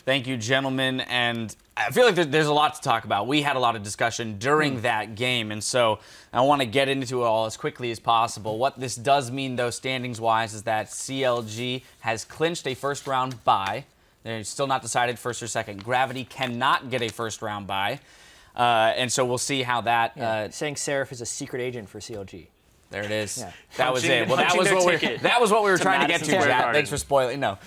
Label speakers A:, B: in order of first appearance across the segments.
A: Thank you, gentlemen. And I feel like there's a lot to talk about. We had a lot of discussion during that game, and so I want to get into it all as quickly as possible. What this does mean, though, standings-wise, is that CLG has clinched a first-round bye. They're still not decided first or second. Gravity cannot get a first-round bye, and so we'll see how that...
B: saying Seraph is a secret agent for CLG.
A: There it is.
B: Yeah.
A: That was it. Well, that was what we were trying to get to, Jack. Thanks for spoiling. No.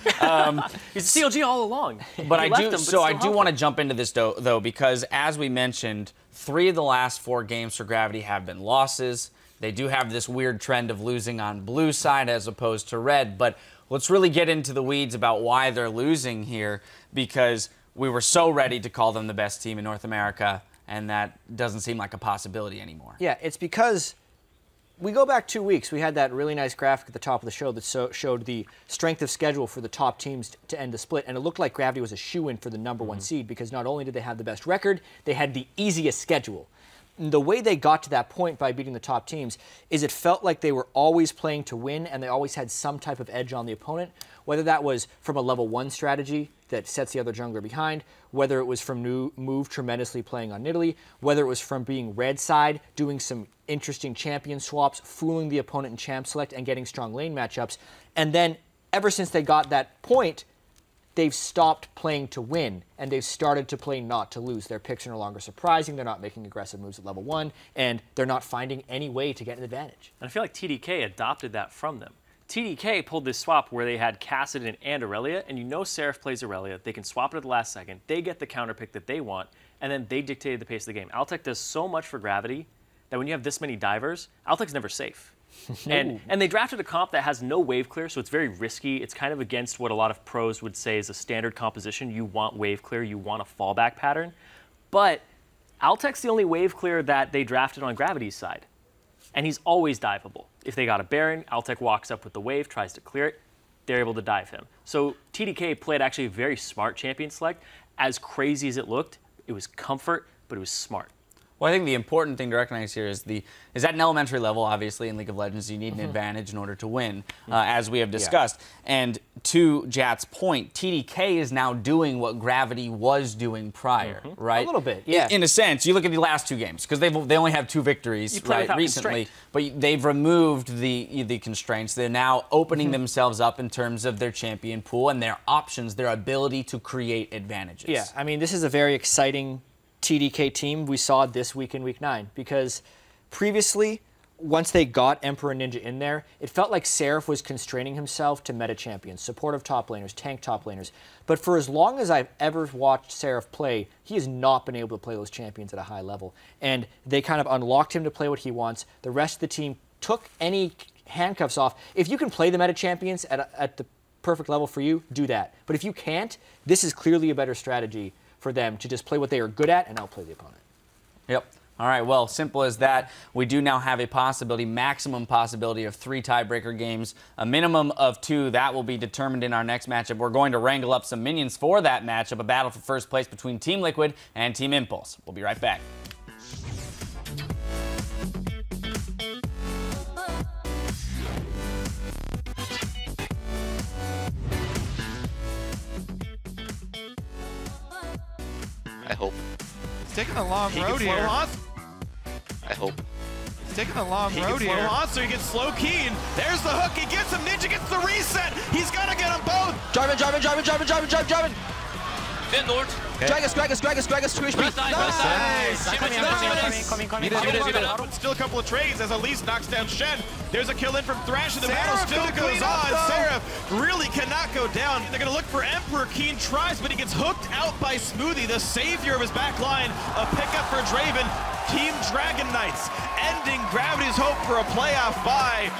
C: He's CLG all along.
A: But I do want to jump into this, though, because as we mentioned, 3 of the last 4 games for Gravity have been losses. They do have this weird trend of losing on blue side as opposed to red. But let's really get into the weeds about why they're losing here, because we were so ready to call them the best team in North America, and that doesn't seem like a possibility anymore.
B: Yeah, it's because... we go back 2 weeks. We had that really nice graphic at the top of the show that showed the strength of schedule for the top teams to end the split, and it looked like Gravity was a shoo-in for the #1 seed because not only did they have the best record, they had the easiest schedule. And the way they got to that point by beating the top teams is it felt like they were always playing to win, and they always had some type of edge on the opponent, whether that was from a level 1 strategy that sets the other jungler behind, whether it was from move tremendously playing on Nidalee, whether it was from being red side, doing some interesting champion swaps, fooling the opponent in champ select and getting strong lane matchups. And then ever since they got that point, they've stopped playing to win, and they've started to play not to lose. Their picks are no longer surprising, they're not making aggressive moves at level 1, and they're not finding any way to get an advantage.
C: And I feel like TDK adopted that from them. TDK pulled this swap where they had Kassadin and Aurelia, and you know Seraph plays Aurelia. They can swap it at the last second. They get the counter pick that they want, and then they dictated the pace of the game. Altec does so much for Gravity that when you have this many divers, Altec's never safe. and they drafted a comp that has no wave clear, so it's very risky. It's kind of against what a lot of pros would say is a standard composition. You want wave clear, you want a fallback pattern. But Altec's the only wave clear that they drafted on Gravity's side. And he's always diveable. If they got a Baron, Altec walks up with the wave, tries to clear it, they're able to dive him. So TDK played actually a very smart champion select. As crazy as it looked, it was comfort, but it was smart.
A: Well, I think the important thing to recognize here is at an elementary level, obviously, in League of Legends, you need an advantage in order to win, as we have discussed. And to Jat's point, TDK is now doing what Gravity was doing prior, right?
B: A little bit, yeah.
A: In a sense, you look at the last 2 games, because they only have 2 victories recently, but they've removed the constraints. They're now opening themselves up in terms of their champion pool and their options, their ability to create advantages.
B: Yeah, I mean, this is a very exciting TDK team we saw this week in Week 9, because previously, once they got Emperor Ninja in there, it felt like Seraph was constraining himself to meta champions, supportive top laners, tank top laners. But for as long as I've ever watched Seraph play, he has not been able to play those champions at a high level. And they kind of unlocked him to play what he wants. The rest of the team took any handcuffs off. If you can play the meta champions at the perfect level for you, do that. But if you can't, this is clearly a better strategy for them to just play what they are good at and outplay the opponent.
A: Yep. All right, well, simple as that. We do now have a possibility, maximum possibility of 3 tiebreaker games, a minimum of 2. That will be determined in our next matchup. We're going to wrangle up some minions for that matchup, a battle for first place between Team Liquid and Team Impulse. We'll be right back.
D: I hope.
E: It's taking a long road here.
D: I hope.
E: It's taking a long road here. Monster, he gets slow keen. There's the hook. He gets him. Ninja gets the reset. He's got to get them both.
D: Driving. Then Lord. Drag us, squish me.
E: Nice. Still a couple of trades as Elise knocks down Shen. There's a kill in from Thrash, and the battle still goes on. Seraph really cannot go down. They're going to look for Emperor. Keen tries, but he gets hooked out by Smoothie, the savior of his back line. A pickup for Draven. Team Dragon Knights ending Gravity's hope for a playoff bye.